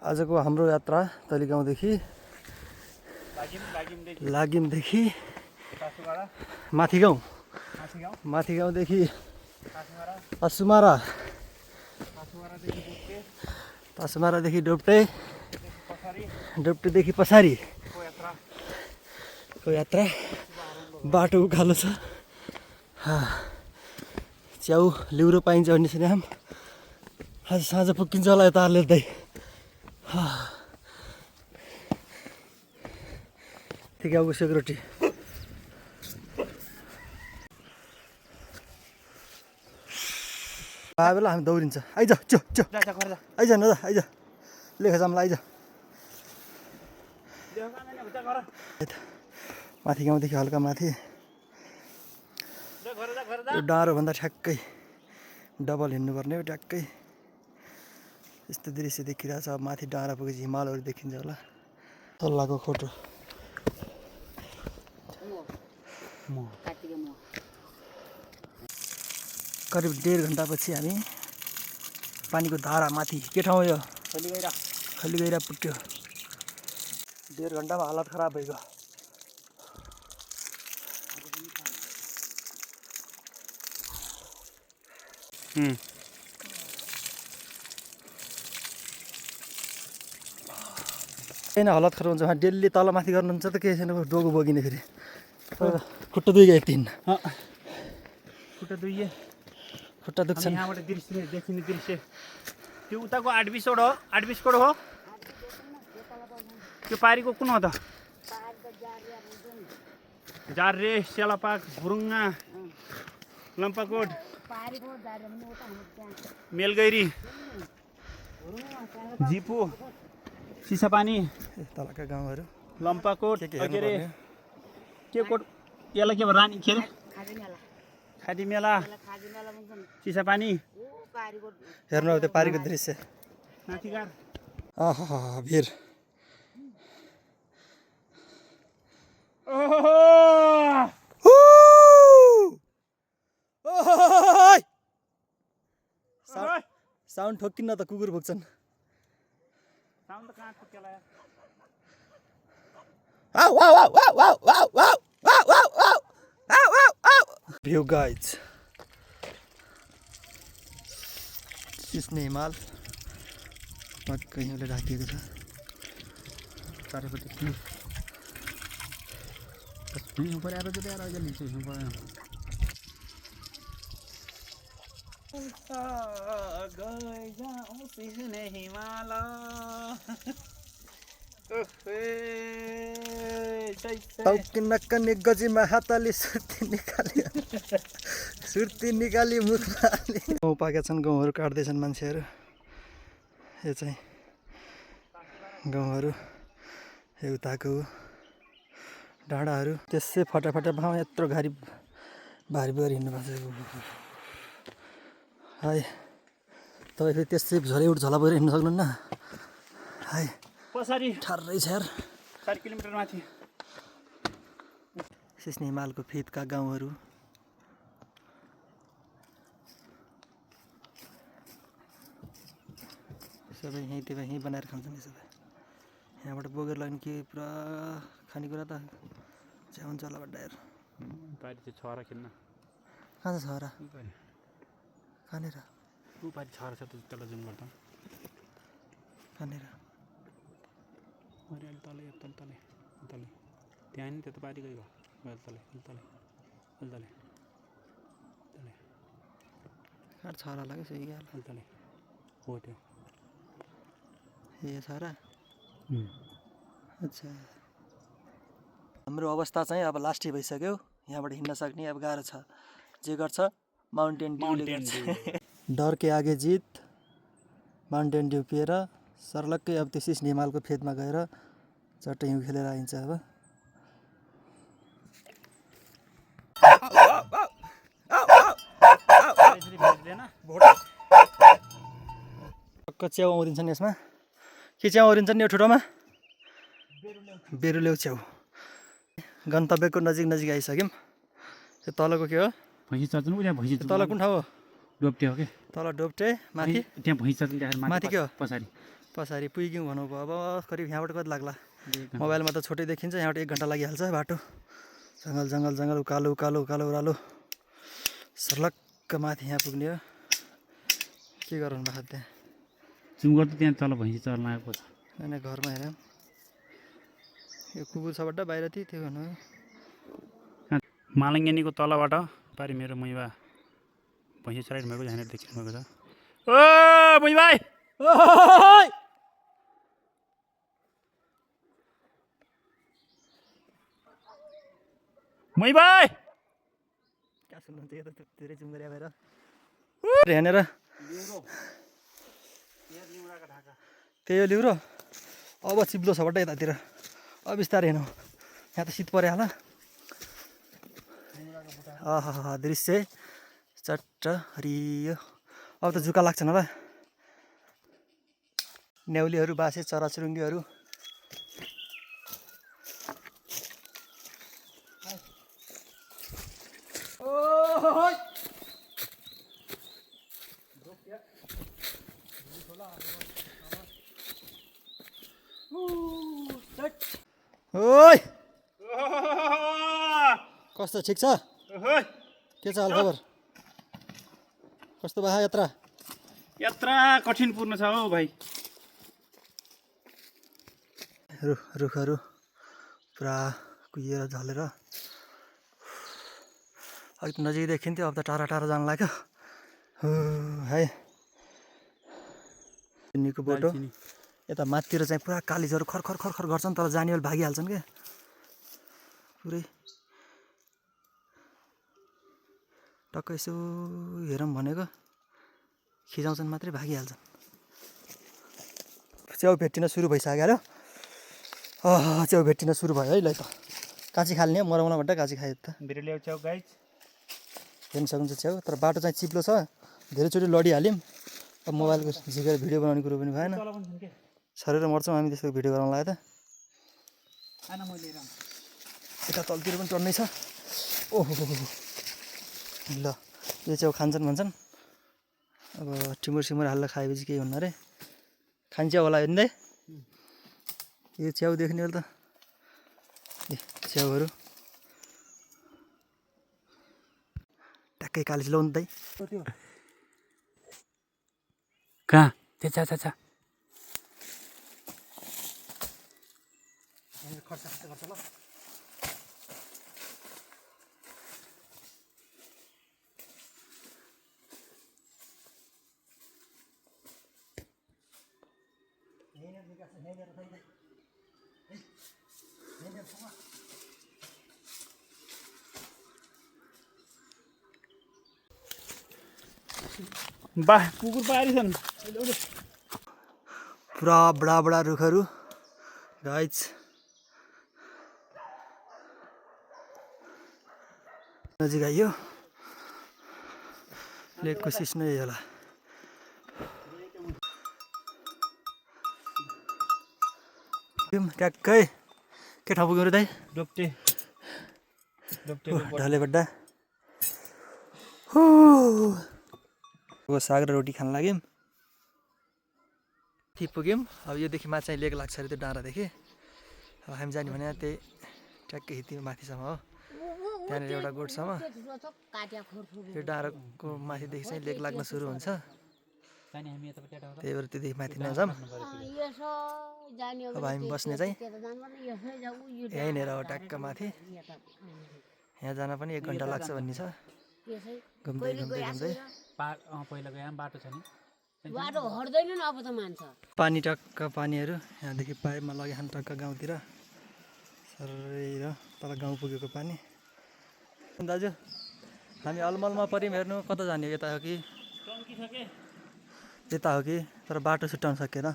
आजको हाम्रो यात्रा तलिगाउँदेखि लागिमदेखि माथिगाउँ, माथिगाउँदेखि पासुमारादेखि डोप्टे, डोप्टेदेखि पछाडिको यात्रा। बाटो उकालो छ, च्याउ लिउरो पाइन्छ भन्ने सुने हम। आज साँझ पुग्किन्छ होला यता लेख्दै। ठिकै सेक्युरिटी आए बेला हामी दौडिन्छ। आइज चो चो आइज न आइज लेख जामला आइज। माथि गाउँदेखि हल्का माथि यो डाँडोभन्दा ठ्याक्कै डबल हिँड्नुपर्ने हो। ट्याक्कै यस्तो दृश्य देखिरहेछ। अब माथि डाँडा पुगेपछि हिमालहरू देखिन्छ होला। तल्लाको खोटो करिब 1.5 घन्टापछि हामी पानीको धारा माथि। के ठाउँ यो? खलीगैरा पुग्यो। 1.5 घन्टामा हालत खराब भइगयो। किन हालत खराब हुन्छ? डेली तल माथि गर्नुहुन्छ त केही छैन। डोगो बोकिने फेरि खुट्टा दुइगयो एकदिन। खुट्टा दुख्छ। यहाँबाट दृश्य देखिने दृश्य त्यो उताको 28 कोड हो। 28 कोड हो त्यो पारीको कुन हो त? जार्रे, सेलापाक, भुरुङ्गा, लम्पाकोट, मेलगैरी, जिपु, सिसापानी, तलका गाउँहरू लम्पाकोट, के कोट यसलाई के रानी के अरे खादी मेला, चिसापानी। हेर्नु अब त्यो पारीको दृश्य। नातिगार भिर साउन्ड ठोक्किन्न त कुकुर भोग्छन्। भ्यू गाइज सिस्ने हिमाल मक्कै हिउँले ढाकिएको छ। चारैपट्टि पऱ्याएर चाहिँ ल्याएर अहिले लिन्छु पऱ्यो। नक्कने गजीमा हातले सुर्ती निकाली मुखमा गाउँ पाकेका छन्। गाउँहरू काट्दैछन् मान्छेहरू। यो चाहिँ गाउँहरू यो उताको डाँडाहरू। त्यसै फटाफटा भाउ यत्रो भारी भारी बोकेर हिँड्नुपर्छ। हाई तपाईँ फेरि त्यसै झोलै झोला बोकेर हिँड्नु सक्नुहुन्न। हाई पछाडि ठर्रै छ यार। 4 किलोमिटर माथि सिस्ने हिमालको फेदका गाउँहरू। सबै यहीँ बनाएर खान्छन् सबै। यहाँबाट बोकेर लग्ने के पुरा खानेकुरा त चाहिँ हुन्छ होला बड्डा यार। पारी चाहिँ छहरा खेल्न कहाँ छ छहरा? कहाँनिर? ऊ पारी छहरा छ त त्यसलाई जुन गर्दा कहाँनिर? अरे अलि तलै तले त्यहाँ नि त्यो त पारी गयो। तले कहाँ छहरा लाग्यो सही गाल तले हो त्यो ए छहरा। अच्छा हाम्रो अवस्था चाहिँ अब लास्टै भइसक्यो। यहाँबाट हिँड्न सक्ने अब गाह्रो छ। जे गर्छ माउन्टेन ड्युले गर्छ। डर के आगे जित। माउन्टेन ड्यु पिएर सर्लक्कै अब त्यो सिस्ने हिमालको फेदमा गएर चट्टै हिउँ खेलेर आइन्छ। अब च्याउ आउँदिन्छन् यसमा। के च्याउ आउँदिन्छन् यो ठुटोमा? बेरुलेउ च्याउ। गन्तव्यको नजिक आइसक्यौँ। यो तलको के हो? भैँसी चर्चन उहाँ भैँसी तल कुन ठाउँ हो? डोप्टे हो के? तल डोप्टे माथि त्यहाँ भैँसी चर्चन देखाएर माथि के हो? पछाडि पछाडि पुग्यौँ भनौँ अब करिब यहाँबाट कति लाग्ला मोबाइलमा त छोटै देखिन्छ यहाँबाट 1 घन्टा लागिहाल्छ बाटो जङ्गल जङ्गल जङ्गल उकालो उकालो उकालो ओह्रालो सर्लक्क माथि यहाँ पुग्ने हो के गराउनु भएको त्यहाँ जुम गर्दा त्यहाँ तल भैँसी चर्न आएको छ होइन घरमा हेर यो कुकुर छबाट बाहिर त्यो भन्नु मालङ्गेनीको तलबाट पारि मेरो मैवा भैँसी चराइरहनु भएको यहाँनिर देखिनु भएको छ ओ मै भाइ मै भाइ कहाँ सुन्नुहुन्छ यो त धेरै जुम गरे भएर हेर्नेर त्यही हो लिउरो अब चिप्लो छबाट यतातिर अब बिस्तारै हेर्नु यहाँ त शीत पऱ्यो होला आहा दृश्य चट्ट हरियो अब त जुका लाग्छन् होला न्याउलीहरू बासे चराचुरुङ्गीहरू ओइ कस्तो ठिक छ के छ हालखबर कस्तो भयो यात्रा यात्रा कठिन पूर्ण छ हौ भाइ रुखहरू पुरा कुहिएर झलेर अलिक नजिक देखिन्थ्यो अब त टाढा टाढा जानु लाग्यो है चिनीको बोटो यता माथितिर चाहिँ पुरा कालिजहरू खरखर खरखर गर्छन् तर जाने बेला भागिहाल्छन् क्या पुरै टक्क यसो हेरौँ भनेको खिचाउँछन् मात्रै भागिहाल्छन् च्याउ भेट्टिन सुरु भइसक्यो अरे च्याउ भेट्टिन सुरु भयो है ल त काँची खाल्ने मराउला भन्दा काँची खायो त बिरुलिया च्याउ गाइज हेर्न सक्नुहुन्छ च्याउ तर बाटो चाहिँ चिप्लो छ धेरैचोटि लडिहाल्यौँ अब मोबाइलको झिकेर भिडियो बनाउने कुरो पनि भएन छरेर मर्छौँ हामी त्यसको भिडियो गराउन लाग्यो त यता तलतिर पनि टन्नै छ ओहो ल यो च्याउ खान्छन् भन्छन् अब टिमुर सिमुर हालेर खाएपछि केही हुन्न अरे खान्छ होला हेर्दै यो च्याउ देख्ने हो त ए च्याउहरू ट्याक्कै कालिज लाउनु दाइ कहाँ त्यहाँ चा बा कुकुर पारिछन् पुरा बडा बडा रुखहरू गाइज नजिक आइयो लेकको सिस्नो यही होला ट्याक्कै के ठाउँ पुग्यो दाइ डोप्टे ढले बड्डा साग र रोटी खान लाग्यौँ ती पुग्यौँ अब योदेखि माथि चाहिँ लेक लाग्छ अरे त्यो डाँडादेखि अब हामी जाने भने त्यही ट्याक्कै हित्ती माथिसम्म हो त्यहाँनिर एउटा गोठसम्म त्यो डाँडाको माथिदेखि चाहिँ लेक लाग्न सुरु हुन्छ त्यही भएर त्योदेखि माथि नजाऊँ अब हामी बस्ने चाहिँ यहीँनिर हो ट्याक्क माथि यहाँ जान पनि 1 घन्टा लाग्छ भन्ने छ घुम्दै घुम्दै घुम्दै पहिला गए बाटो छ नि बाटो हट्दैन नि अब त मान्छ पानी टक्क पानीहरू यहाँदेखि पाइपमा लगिहाल्नु टक्क गाउँतिर सरै र तल गाउँ पुगेको पानी दाजु हामी अलमलमा पऱ्यौँ हेर्नु कता जाने यता हो कि यता हो कि तर बाटो छुट्याउन सकेन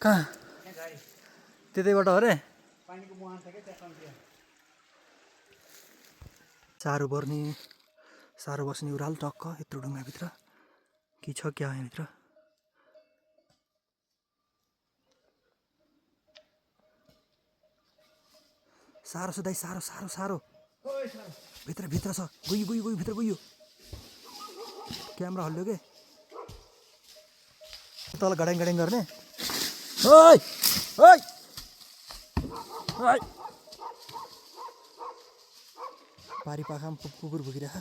कहाँ त्यतैबाट हो रे साह्रो पर्ने साह्रो बस्ने उराल टक्क यत्रो ढुङ्गाभित्र के छ क्या यहाँभित्र साह्रो छ दाइ साह्रो साह्रो साह्रो भित्र भित्र छ गयो गयो गयो भित्र गयो क्यामेरा हल्यो के तल घड्याङ घड्याङ गर्ने ओइ ओइ ओइ पारी पाखामा कुकुर भुकिरहेको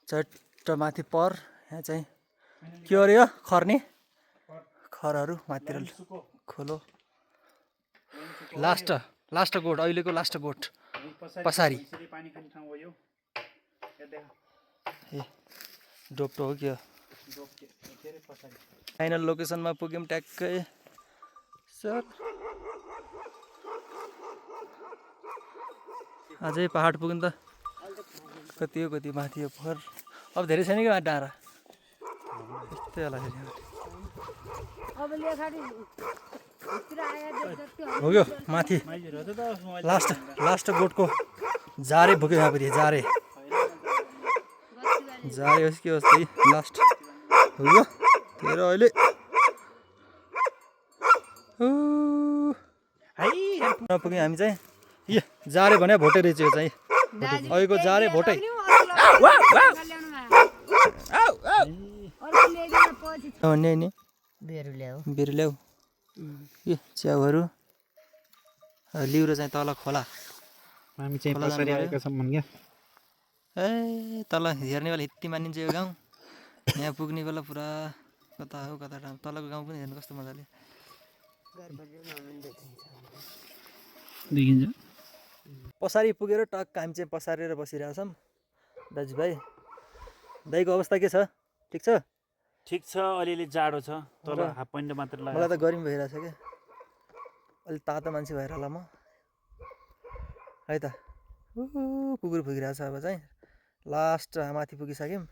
चट्ट माथि पर यहाँ चाहिँ के अरे यो खर्ने खरहरू माथितिर खोलो लास्ट गोठ अहिलेको लास्ट गोठ पसारी पानी खाने ठाउँ हो यो ए डोप्टो हो कि फाइनल लोकेसनमा पुग्यौँ ट्याक्कै सर अझै पहाड पुग्यौँ त कति हो कति माथि हो पोखर अब धेरै छैन कि डाँडा यस्तै होला फेरि हो यो माथि लास्ट गोठको जारे भुक्यो यहाँ फेरि जारे होस् के होस् त्यही लास्ट हो यो तेरो अहिले नपुग्यौँ हामी चाहिँ ए जारे भने भोटे रहेछ यो चाहिँ अहिलेको जारे भोटै नि बेरु ल्याऊ ए च्याउहरू लिउरो चाहिँ तल खोला हामी चाहिँ पछाडि आएका छौँ क्या ए तल हेर्ने बेला यति मानिन्छ यो गाउँ यहाँ पुग्ने बेला पुरा कता हो कता ठाउँ तलको गाउँ पनि हेर्नु कस्तो मजाले देखिन्छ पछाडि पुगेर टक्क हामी चाहिँ पसारेर बसिरहेको छौँ दाजुभाइ दाइको अवस्था के छ ठिक छ ठिक छ अलिअलि जाडो छ तर हाफ प्यान्ट मात्र मलाई त गर्मी भइरहेछ क्या अलि तातो मान्छे भएर होला म है त कुकुर फुकिरहेछ अब चाहिँ लास्ट माथि पुगिसक्यौँ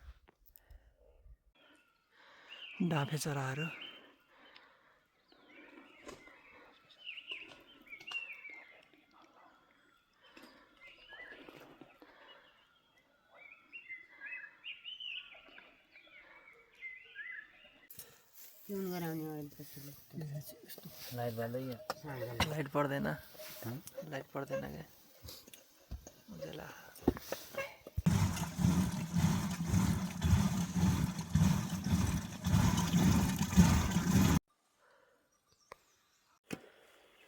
डाँफे चराहरू लाइट पर्दैन क्या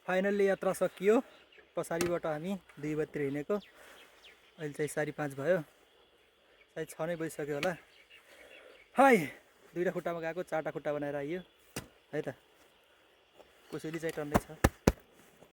फाइनल्ली यात्रा सकियो पछाडिबाट हामी 2 बजीतिर हिँडेको अहिले चाहिँ 5:30 भयो सायद 6 नै बजिसक्यो होला हाई 2टा खुट्टामा गएको 4टा खुट्टा बनाएर आइयो है त कोसेली चाहिँ टन्नै छ